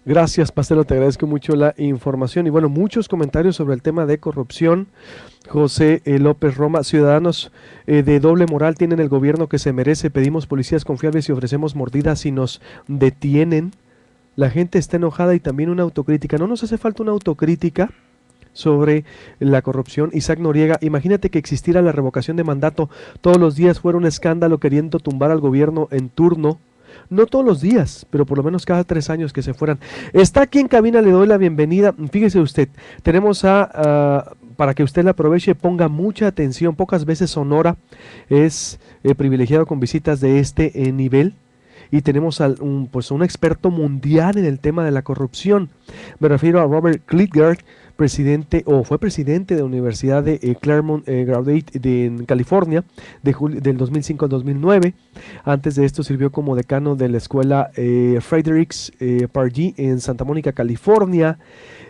Gracias, Pastelo, te agradezco mucho la información y bueno, muchos comentarios sobre el tema de corrupción. José López Roma, ciudadanos de doble moral tienen el gobierno que se merece, pedimos policías confiables y ofrecemos mordidas y nos detienen. La gente está enojada y también una autocrítica. ¿No nos hace falta una autocrítica sobre la corrupción? Isaac Noriega, imagínate que existiera la revocación de mandato, todos los días fuera un escándalo queriendo tumbar al gobierno en turno. No todos los días, pero por lo menos cada 3 años que se fueran. Está aquí en cabina, le doy la bienvenida. Fíjese usted, tenemos para que usted la aproveche, ponga mucha atención. Pocas veces Sonora es privilegiado con visitas de este nivel. Y tenemos pues un experto mundial en el tema de la corrupción. Me refiero a Robert Klitgard, fue presidente de la Universidad de Claremont Graduate en California del 2005 al 2009. Antes de esto sirvió como decano de la escuela Fredericks Pardee en Santa Mónica, California.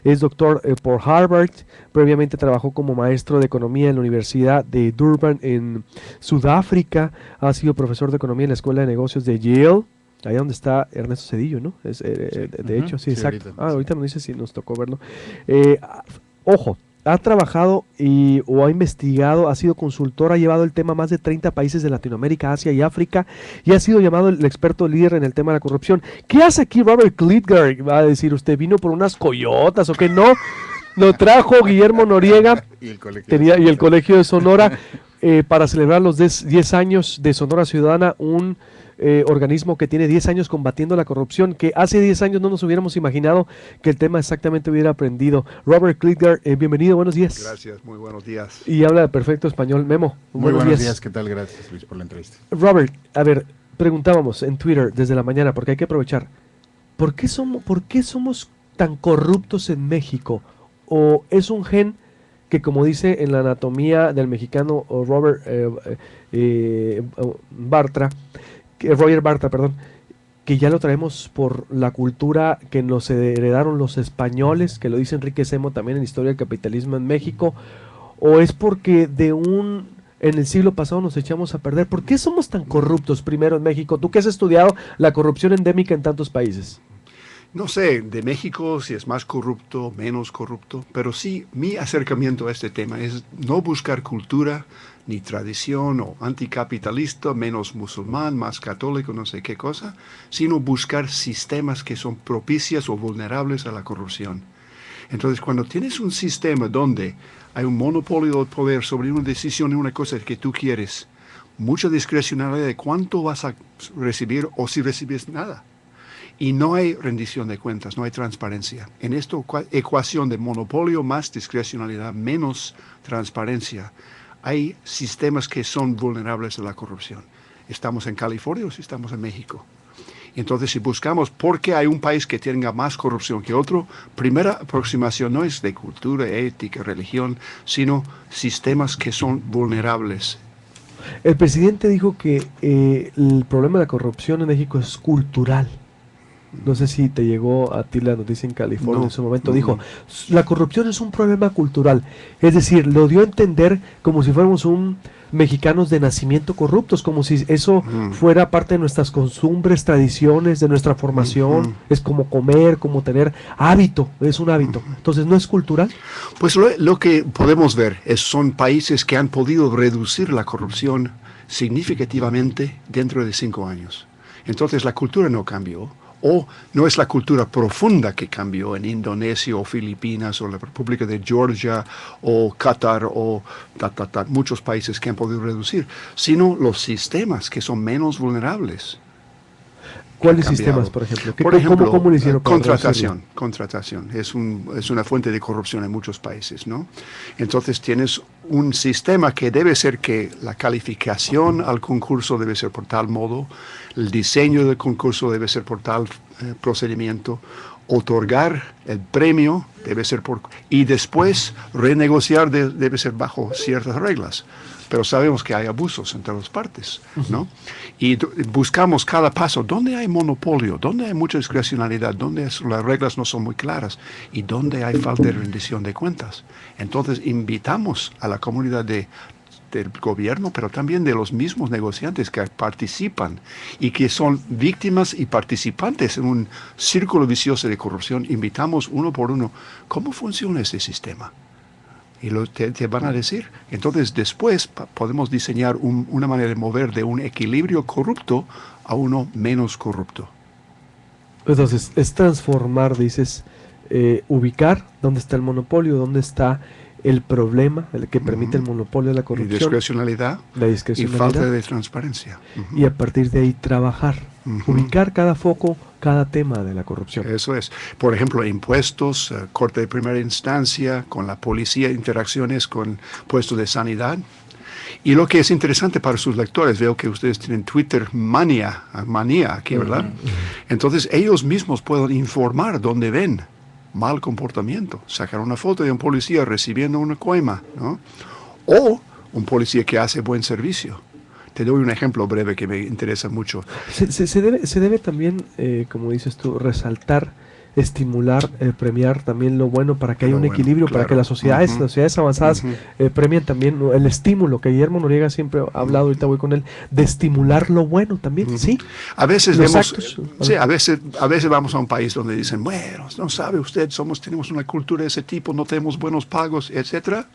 Es doctor por Harvard. Previamente trabajó como maestro de economía en la Universidad de Durban en Sudáfrica. Ha sido profesor de economía en la Escuela de Negocios de Yale. Ahí donde está Ernesto Cedillo, ¿no? De hecho, sí, exacto. Ahorita nos dice si nos tocó verlo. Ojo, ha trabajado o ha investigado, ha sido consultor, ha llevado el tema a más de 30 países de Latinoamérica, Asia y África, y ha sido llamado el experto líder en el tema de la corrupción. ¿Qué hace aquí Robert Klitgard? Va a decir usted, ¿vino por unas coyotas o qué? No, lo trajo Guillermo Noriega y el Colegio de Sonora para celebrar los 10 años de Sonora Ciudadana, un organismo que tiene 10 años combatiendo la corrupción, que hace 10 años no nos hubiéramos imaginado que el tema exactamente hubiera aprendido. Robert Klitgard, bienvenido, buenos días. Gracias, muy buenos días. Y habla de perfecto español. Memo, muy buenos días. ¿Qué tal? Gracias, Luis, por la entrevista. Robert, a ver, preguntábamos en Twitter desde la mañana, porque hay que aprovechar, ¿por qué somos tan corruptos en México? ¿O es un gen que, como dice en la anatomía del mexicano Roger Bartra, que ya lo traemos por la cultura que nos heredaron los españoles, que lo dice Enrique Semo también en Historia del Capitalismo en México, o es porque en el siglo pasado nos echamos a perder? ¿Por qué somos tan corruptos primero en México? Tú que has estudiado la corrupción endémica en tantos países. No sé de México si es más corrupto, menos corrupto, pero sí mi acercamiento a este tema es no buscar cultura ni tradición o anticapitalista, menos musulmán, más católico, no sé qué cosa, sino buscar sistemas que son propicios o vulnerables a la corrupción. Entonces, cuando tienes un sistema donde hay un monopolio de poder sobre una decisión y una cosa que tú quieres, mucha discrecionalidad de cuánto vas a recibir o si recibes nada. Y no hay rendición de cuentas, no hay transparencia. En esta ecuación de monopolio más discrecionalidad menos transparencia, hay sistemas que son vulnerables a la corrupción. ¿Estamos en California o si estamos en México? Entonces, si buscamos por qué hay un país que tenga más corrupción que otro, primera aproximación no es de cultura, ética, religión, sino sistemas que son vulnerables. El presidente dijo que el problema de la corrupción en México es cultural. No sé si te llegó a ti la noticia en California en su momento. Dijo, la corrupción es un problema cultural. Es decir, lo dio a entender como si fuéramos mexicanos de nacimiento corruptos, como si eso fuera parte de nuestras costumbres, tradiciones, de nuestra formación. Es como comer, como tener hábito, es un hábito. Entonces, ¿no es cultural? Pues lo que podemos ver son países que han podido reducir la corrupción significativamente dentro de 5 años. Entonces, la cultura no cambió. O no es la cultura profunda que cambió en Indonesia o Filipinas o la República de Georgia o Qatar o muchos países que han podido reducir, sino los sistemas que son menos vulnerables. ¿Cuáles sistemas, por ejemplo? ¿Cómo lo hicieron? Contratación. Es una fuente de corrupción en muchos países, ¿no? Entonces tienes un sistema que debe ser que la calificación al concurso debe ser por tal modo, el diseño del concurso debe ser por tal procedimiento, otorgar el premio debe ser y después renegociar debe ser bajo ciertas reglas. Pero sabemos que hay abusos entre las partes, ¿no? Y buscamos cada paso, ¿dónde hay monopolio? ¿Dónde hay mucha discrecionalidad? ¿Dónde las reglas no son muy claras? ¿Y dónde hay falta de rendición de cuentas? Entonces invitamos a la comunidad de del gobierno, pero también de los mismos negociantes que participan y que son víctimas y participantes en un círculo vicioso de corrupción. Invitamos uno por uno, ¿cómo funciona ese sistema? Y te van a decir. Entonces después podemos diseñar una manera de mover de un equilibrio corrupto a uno menos corrupto. Entonces, es transformar, dices, ubicar dónde está el monopolio, dónde está el problema el que permite el monopolio de la corrupción. Y discrecionalidad. La discrecionalidad. Y falta de transparencia. Y a partir de ahí trabajar, ubicar cada foco, cada tema de la corrupción. Eso es. Por ejemplo, impuestos, corte de primera instancia, con la policía, interacciones con puestos de sanidad. Y lo que es interesante para sus lectores, veo que ustedes tienen Twitter manía aquí, ¿verdad? Entonces ellos mismos pueden informar dónde ven mal comportamiento, sacar una foto de un policía recibiendo una coima, ¿no? O un policía que hace buen servicio. Te doy un ejemplo breve que me interesa mucho. Se debe también, como dices tú, resaltar, estimular, premiar también lo bueno para que haya un equilibrio, para que las sociedades avanzadas premien también el estímulo, que Guillermo Noriega siempre ha hablado, ahorita voy con él, de estimular lo bueno también, ¿sí? A veces Los vemos, actos, a veces vamos a un país donde dicen, bueno, no sabe usted, tenemos una cultura de ese tipo, no tenemos buenos pagos, etcétera.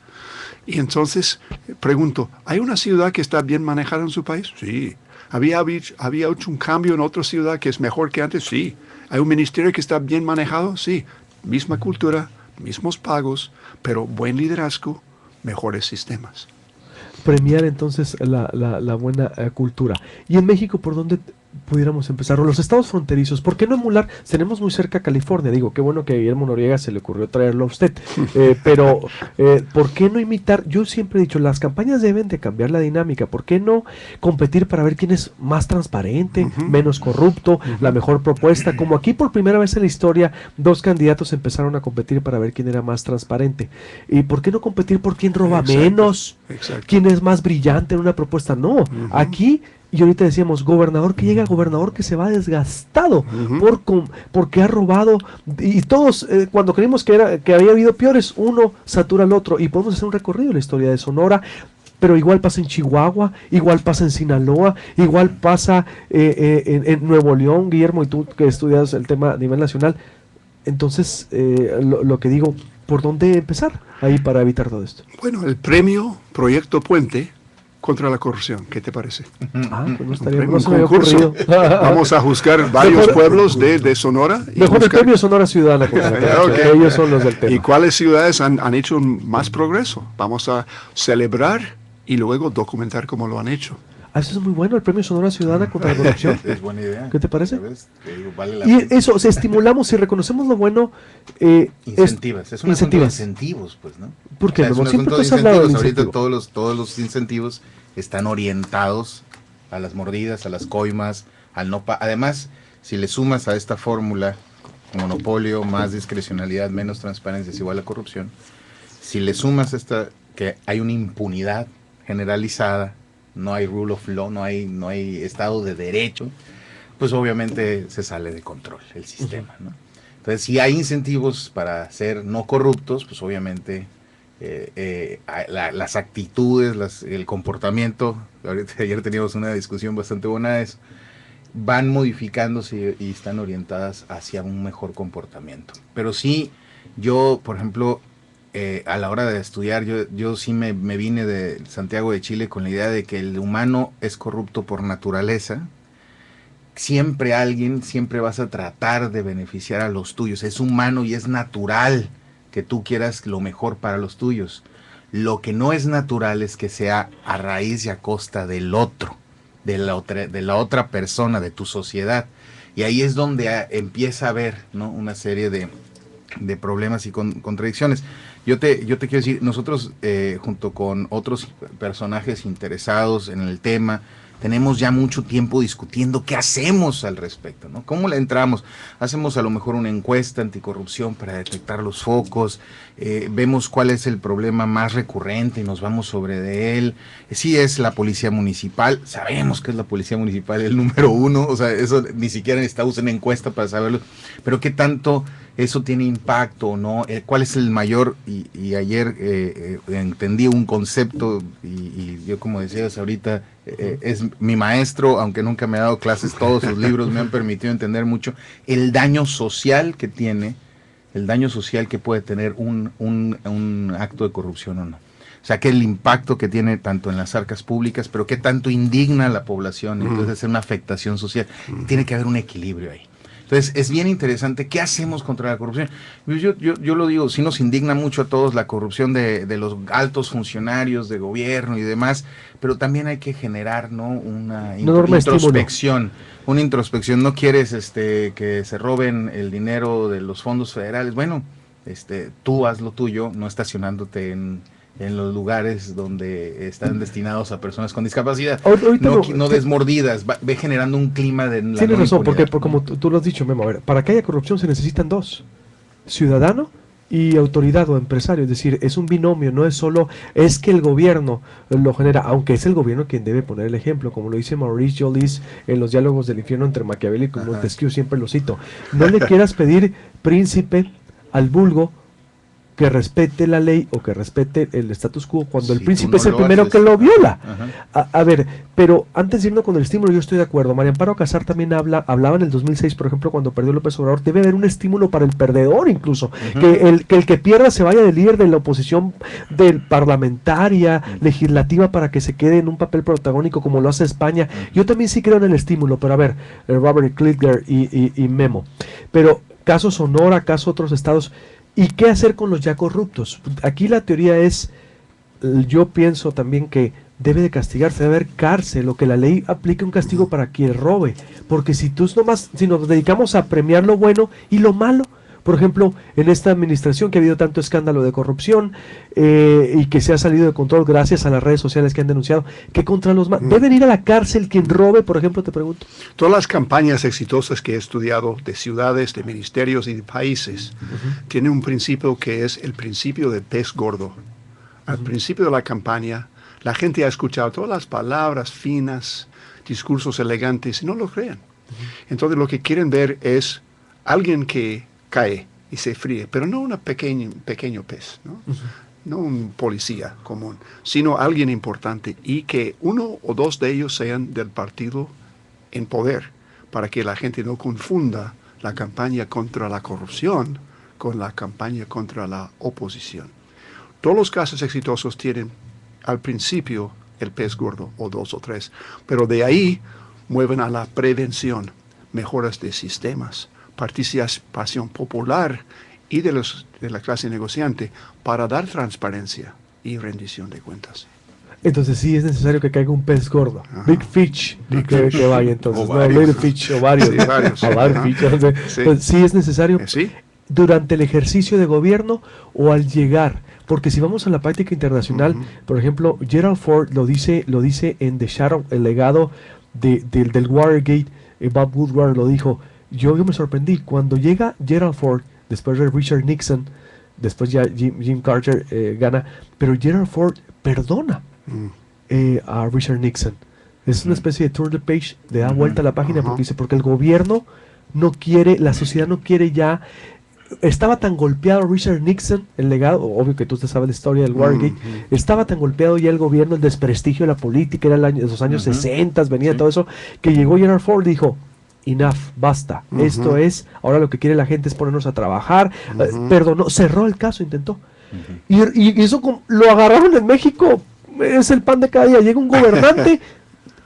Y entonces pregunto, ¿hay una ciudad que está bien manejada en su país? Sí. ¿Había hecho un cambio en otra ciudad que es mejor que antes? Sí. ¿Hay un ministerio que está bien manejado? Sí. Misma cultura, mismos pagos, pero buen liderazgo, mejores sistemas. Premiar entonces la buena cultura. ¿Y en México por dónde pudiéramos empezar? O los estados fronterizos, ¿por qué no emular? Tenemos muy cerca California, digo, qué bueno que a Guillermo Noriega se le ocurrió traerlo a usted, pero ¿por qué no imitar? Yo siempre he dicho, las campañas deben de cambiar la dinámica, ¿por qué no competir para ver quién es más transparente, menos corrupto, la mejor propuesta? Como aquí por primera vez en la historia, dos candidatos empezaron a competir para ver quién era más transparente. ¿Y por qué no competir por quién roba menos? ¿Quién es más brillante en una propuesta? No, aquí... Y ahorita decíamos, gobernador que llega, gobernador que se va desgastado porque ha robado. Y todos, cuando creímos que había habido peores, uno satura al otro. Y podemos hacer un recorrido en la historia de Sonora, pero igual pasa en Chihuahua, igual pasa en Sinaloa, igual pasa en Nuevo León, Guillermo, y tú que estudias el tema a nivel nacional. Entonces, lo que digo, ¿por dónde empezar ahí para evitar todo esto? Bueno, el premio Proyecto Puente contra la corrupción, ¿qué te parece? Pues no estaría un concurso. Vamos a juzgar varios pueblos de Sonora. Mejor el premio Sonora Ciudadana. Okay. Ellos son los del tema. ¿Y cuáles ciudades han hecho más progreso? Vamos a celebrar y luego documentar cómo lo han hecho. Eso es muy bueno, el premio Sonora Ciudadana contra la corrupción. Es buena idea. ¿Qué te parece? Vale la y eso, si estimulamos y reconocemos lo bueno, incentivas, es un asunto de incentivos, pues, ¿no? Porque o sea, siempre tú has hablado de ahorita todos los incentivos están orientados a las mordidas, a las coimas, al no además, si le sumas a esta fórmula monopolio, más discrecionalidad, menos transparencia es igual a corrupción, si le sumas que hay una impunidad generalizada, no hay rule of law, no hay estado de derecho, pues obviamente se sale de control el sistema, ¿no? Entonces, si hay incentivos para ser no corruptos, pues obviamente las actitudes, el comportamiento, ayer teníamos una discusión bastante buena de eso, van modificándose y están orientadas hacia un mejor comportamiento. Pero sí, yo, por ejemplo, a la hora de estudiar, yo sí me vine de Santiago de Chile con la idea de que el humano es corrupto por naturaleza. Siempre vas a tratar de beneficiar a los tuyos. Es humano y es natural que tú quieras lo mejor para los tuyos. Lo que no es natural es que sea a raíz y a costa del otro, de la otra persona, de tu sociedad. Y ahí es donde empieza a haber, ¿no?, una serie de problemas y contradicciones. Yo te quiero decir, nosotros junto con otros personajes interesados en el tema, tenemos ya mucho tiempo discutiendo qué hacemos al respecto, ¿no? ¿Cómo le entramos? Hacemos a lo mejor una encuesta anticorrupción para detectar los focos, vemos cuál es el problema más recurrente y nos vamos sobre de él. Sí es la policía municipal, sabemos que es la policía municipal el número uno, o sea, eso ni siquiera necesitamos una encuesta para saberlo, pero qué tanto eso tiene impacto, ¿no? ¿Cuál es el mayor? Y ayer entendí un concepto y yo, como decías ahorita, es mi maestro, aunque nunca me ha dado clases, todos sus libros me han permitido entender mucho el daño social que tiene, el daño social que puede tener un acto de corrupción o no. O sea, que el impacto que tiene tanto en las arcas públicas, pero que tanto indigna a la población, entonces es una afectación social. Tiene que haber un equilibrio ahí. Entonces, es bien interesante. ¿Qué hacemos contra la corrupción? Yo lo digo, sí nos indigna mucho a todos la corrupción de los altos funcionarios de gobierno y demás, pero también hay que generar, ¿no?, una introspección. Una introspección. No quieres que se roben el dinero de los fondos federales. Bueno, tú haz lo tuyo, no estacionándote en los lugares donde están destinados a personas con discapacidad. No desmordidas, ve generando un clima de... Tienes razón, porque como tú lo has dicho, Memo, a ver, para que haya corrupción se necesitan dos: ciudadano y autoridad o empresario. Es decir, es un binomio, no es solo, es que el gobierno lo genera, aunque es el gobierno quien debe poner el ejemplo, como lo dice Maurice Jolis en los diálogos del infierno entre Maquiavélico y Montesquieu, siempre lo cito. No le quieras pedir, príncipe, al vulgo que respete la ley o que respete el status quo cuando el príncipe es el primero que lo viola. A ver, pero antes de irnos con el estímulo, yo estoy de acuerdo. María Amparo Casar también hablaba en el 2006, por ejemplo, cuando perdió López Obrador, debe haber un estímulo para el perdedor incluso, que el que pierda se vaya de líder de la oposición parlamentaria, legislativa, para que se quede en un papel protagónico como lo hace España. Yo también sí creo en el estímulo, pero a ver, Robert Klitger y Memo. Pero caso Sonora, caso otros estados. ¿Y qué hacer con los ya corruptos? Aquí la teoría es, yo pienso también que debe de castigarse, debe haber cárcel, o que la ley aplique un castigo para quien robe, porque si nos dedicamos a premiar lo bueno y lo malo, por ejemplo, en esta administración que ha habido tanto escándalo de corrupción y que se ha salido de control gracias a las redes sociales que han denunciado, que contra los ¿deben ir a la cárcel quien robe, por ejemplo, te pregunto? Todas las campañas exitosas que he estudiado de ciudades, de ministerios y de países tienen un principio que es el principio del pez gordo. Al principio de la campaña, la gente ha escuchado todas las palabras finas, discursos elegantes, y no lo creen. Entonces lo que quieren ver es alguien que cae y se fríe, pero no un pequeño pez, ¿no? No un policía común, sino alguien importante, y que uno o dos de ellos sean del partido en poder, para que la gente no confunda la campaña contra la corrupción con la campaña contra la oposición. Todos los casos exitosos tienen al principio el pez gordo, o dos o tres, pero de ahí mueven a la prevención, mejoras de sistemas, participación popular y de la clase negociante para dar transparencia y rendición de cuentas. Entonces sí es necesario que caiga un pez gordo. Big Fish, que vaya entonces. No, Little Fish o varios. Sí, varios. Entonces, sí es necesario durante el ejercicio de gobierno o al llegar. Porque si vamos a la práctica internacional, por ejemplo, Gerald Ford lo dice en The Shadow, el legado del Watergate, Bob Woodward lo dijo. Yo me sorprendí cuando llega Gerald Ford, después de Richard Nixon, después ya Jim Carter gana, pero Gerald Ford perdona a Richard Nixon. Es una especie de tour de page, le da vuelta a la página porque el gobierno no quiere, la sociedad no quiere ya. Estaba tan golpeado Richard Nixon, el legado, obvio que tú te sabes la historia del Watergate, estaba tan golpeado ya el gobierno, el desprestigio de la política, era los años 60, venía todo eso, que llegó Gerald Ford y dijo: enough, basta, esto es, ahora lo que quiere la gente es ponernos a trabajar, perdonó, cerró el caso, intentó, y eso lo agarraron en México, es el pan de cada día, llega un gobernante,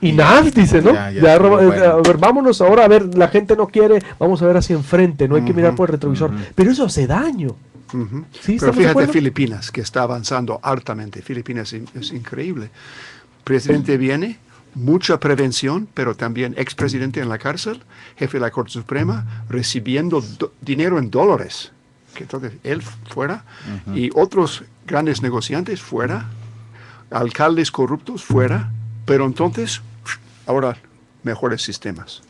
enough, dice, ¿no? A ver, vámonos ahora, a ver, la gente no quiere, vamos a ver hacia enfrente, no hay que mirar por el retrovisor, pero eso hace daño. ¿Sí? Pero fíjate Filipinas, que está avanzando hartamente. Filipinas es increíble. Presidente viene, mucha prevención, pero también expresidente en la cárcel, jefe de la Corte Suprema, recibiendo dinero en dólares. Que entonces él fuera, y otros grandes negociantes fuera, alcaldes corruptos fuera, pero entonces Ahora, mejores sistemas,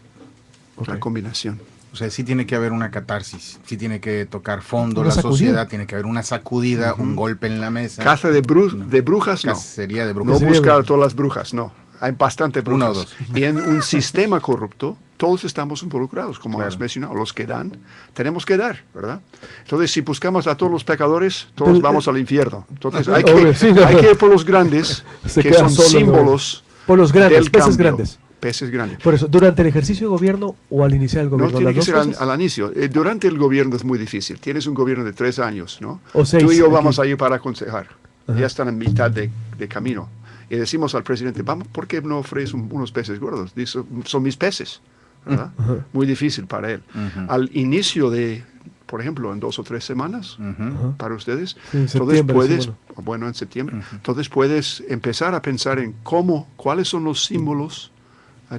Ok. la combinación. O sea, sí tiene que haber una catarsis, sí tiene que tocar fondo Una la sacudida. sociedad, tiene que haber una sacudida, un golpe en la mesa. Caza de brujas, no. Cacería de No brujas. Cacería de buscar a brujas. todas las brujas, no. Hay bastante Una o brujas. dos. Y en un sistema corrupto, todos estamos involucrados, como Claro. has mencionado. Los que dan, tenemos que dar, ¿verdad? Entonces, si buscamos a todos los pecadores, todos Pero, vamos al infierno. Entonces, hay obvio, que, sí, no. hay que ir por los grandes, Se que queda son solo, símbolos Por los grandes, del peces cambio. grandes. Peces grandes. Por eso, durante el ejercicio de gobierno o al iniciar el No gobierno. tiene las que dos ser cosas. al inicio. Durante el gobierno es muy difícil. Tienes un gobierno de 3 años, ¿no? O 6, Tú y yo aquí. vamos a ir para aconsejar. Ajá. Ya están en mitad de camino. Y decimos al presidente, vamos, ¿por qué no ofreces unos peces gordos? Dice, son mis peces, ¿verdad? Muy difícil para él. Ujú. Al inicio de, por ejemplo, en 2 o 3 semanas, Ujú. para ustedes, Sí, en entonces septiembre, puedes, sí, bueno, en septiembre, Ujú. entonces puedes empezar a pensar en cuáles son los símbolos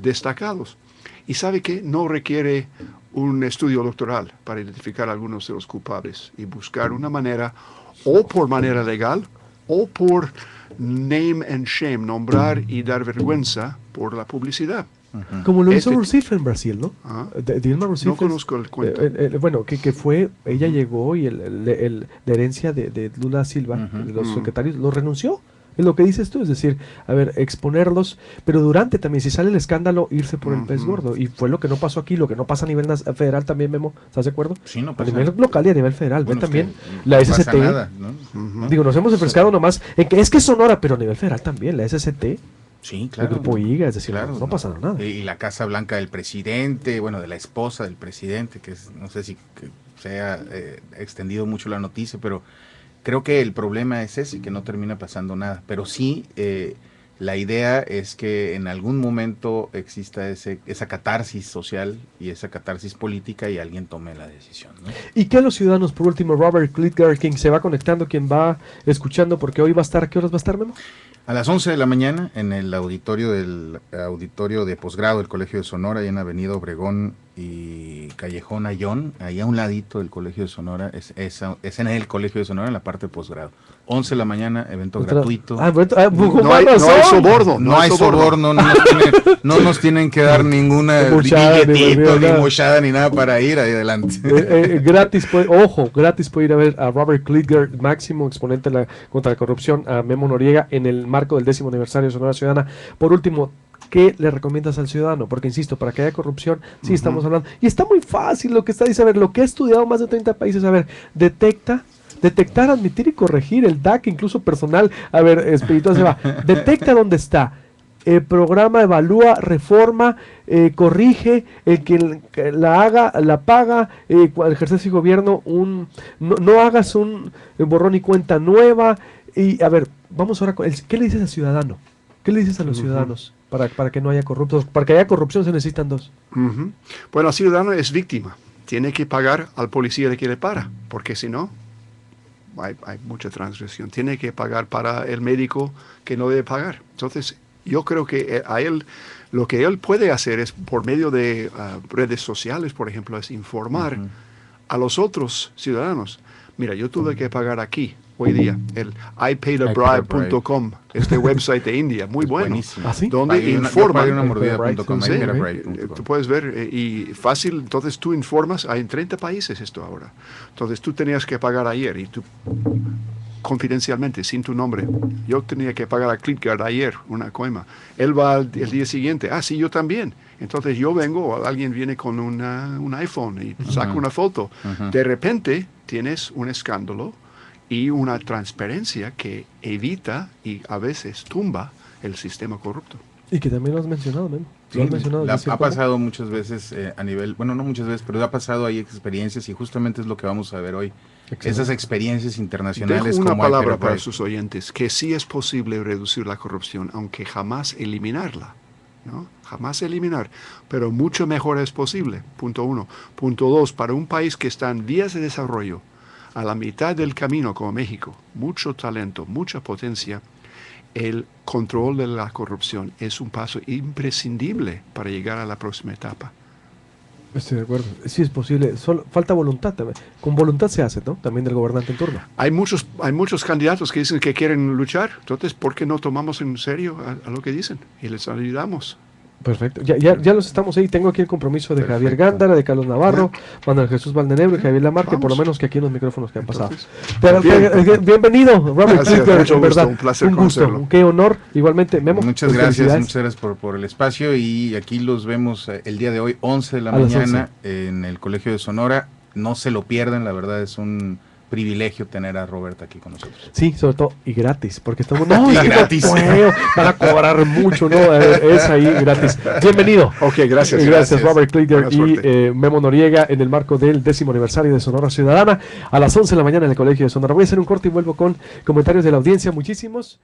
destacados. Y sabe que no requiere un estudio doctoral para identificar algunos de los culpables y buscar una manera, o por manera legal, o por name and shame, nombrar y dar vergüenza por la publicidad. Como lo hizo Este- Rousseff en Brasil, ¿no? Ajá. Dilma Rousseff. No conozco el cuento. Bueno, que fue, ella llegó y la herencia de Lula Silva, Ujú. de los Mm. secretarios, lo renunció. Es lo que dices tú, es decir, a ver, exponerlos, pero durante también, si sale el escándalo, irse por el pez Ujú. gordo. Y fue lo que no pasó aquí, lo que no pasa a nivel federal también, Memo, ¿estás de acuerdo? Sí, no A pasa nivel nada. local y a nivel federal. Bueno, Ve también es que la no pasa SST. nada, ¿no? Ujú. Digo, nos hemos enfrescado nomás en que es que es Sonora, pero a nivel federal también, la SST, Sí, el claro. grupo IGA, es decir, Claro, no pasa nada. Y la Casa Blanca del presidente, bueno, de la esposa del presidente, que es, no sé si que se haya extendido mucho la noticia, pero creo que el problema es ese, que no termina pasando nada. Pero sí, la idea es que en algún momento exista esa catarsis social y esa catarsis política y alguien tome la decisión, ¿no? Y que a los ciudadanos, por último, Robert Klitgar, quien se va conectando, quien va escuchando, porque hoy va a estar, ¿a qué horas va a estar, Memo? A las 11 de la mañana en el auditorio de posgrado del Colegio de Sonora, ahí en Avenida Obregón y Callejón Ayón, ahí a un ladito del Colegio de Sonora, es en el Colegio de Sonora, en la parte de posgrado. 11 de la mañana, evento gratuito. Ah, bueno, No hay soborno. No hay soborno, no nos tienen que dar ninguna Mochada, ni billetito, nada. ni mochada, ni nada para ir, ahí adelante. Gratis, gratis puede ir a ver a Robert Klitgar, máximo exponente contra la corrupción, a Memo Noriega, en el marco del 10º aniversario de Sonora Ciudadana. Por último, ¿qué le recomiendas al ciudadano? Porque insisto, para que haya corrupción, sí estamos hablando. Y está muy fácil lo que dice, a ver, lo que ha estudiado más de 30 países, a ver, detectar, admitir y corregir, el DAC, incluso personal, a ver, espiritual se va, detecta dónde está, programa, evalúa, reforma, corrige, el que la haga, la paga, cuando ejerces el gobierno, no hagas un borrón y cuenta nueva, y a ver, vamos ahora con ¿qué le dices al ciudadano? ¿Qué le dices a los ciudadanos para que no haya corruptos? Para que haya corrupción se necesitan dos. Ujú. Bueno, el ciudadano es víctima. Tiene que pagar al policía de que le para, porque si no, hay mucha transgresión. Tiene que pagar para el médico que no debe pagar. Entonces, yo creo que a él, lo que él puede hacer es, por medio de redes sociales, por ejemplo, es informar a los otros ciudadanos. Mira, yo tuve que pagar aquí hoy día, el ipaid.bribe.com, este website de India, muy bueno, Buenísimo. ¿Ah, sí? donde Pagué informan. una mordida.com, Sí, Tú puedes ver, y fácil, entonces tú informas, hay en 30 países esto ahora. Entonces tú tenías que pagar ayer y tú, confidencialmente, sin tu nombre, yo tenía que pagar a Klitgar ayer una coima. Él va el día siguiente, sí, yo también. Entonces yo vengo, o alguien viene con un iPhone y saca una foto. De repente tienes un escándalo y una transparencia que evita y a veces tumba el sistema corrupto. Y que también lo has mencionado, Memo. Sí, Lo has mencionado, es decir, ha ¿cómo? pasado muchas veces a nivel, bueno, no muchas veces, pero ha pasado ahí experiencias y justamente es lo que vamos a ver hoy. Excelente. Esas experiencias internacionales. Dejo una como palabra iPaid para Bribe. sus oyentes, que sí es posible reducir la corrupción, aunque jamás eliminarla, ¿no? Jamás eliminar, pero mucho mejor es posible, punto 1. Punto 2, para un país que está en vías de desarrollo, a la mitad del camino como México, mucho talento, mucha potencia, el control de la corrupción es un paso imprescindible para llegar a la próxima etapa. Estoy de acuerdo. Sí es posible. Solo falta voluntad también. Con voluntad se hace, ¿no? También del gobernante en turno. Hay muchos candidatos que dicen que quieren luchar, entonces, ¿por qué no tomamos en serio a lo que dicen y les ayudamos? Perfecto, ya los estamos ahí. Tengo aquí el compromiso de Javier Perfecto. Gándara, de Carlos Navarro, Manuel Jesús Valdenebro y Javier Lamarque, por lo Vamos. menos que aquí en los micrófonos que han pasado. Entonces, bien. Bienvenido, Robert Gracias, Kliger, mucho en gusto, verdad. un placer gusto, conocerlo. qué honor. Igualmente, Memo. Muchas pues, gracias felicidades. por el espacio y aquí los vemos el día de hoy, 11 de la A las mañana, en el Colegio de Sonora. No se lo pierdan, la verdad es un privilegio tener a Roberta aquí con nosotros. Sí, sobre todo, y gratis, porque estamos... No, Y es que gratis. no puedo, van a cobrar mucho, ¿no? Es ahí gratis. Bienvenido. Ok, gracias. Gracias, Robert Kliger Buena y suerte. Memo Noriega en el marco del 10º aniversario de Sonora Ciudadana a las 11 de la mañana en el Colegio de Sonora. Voy a hacer un corte y vuelvo con comentarios de la audiencia. Muchísimos.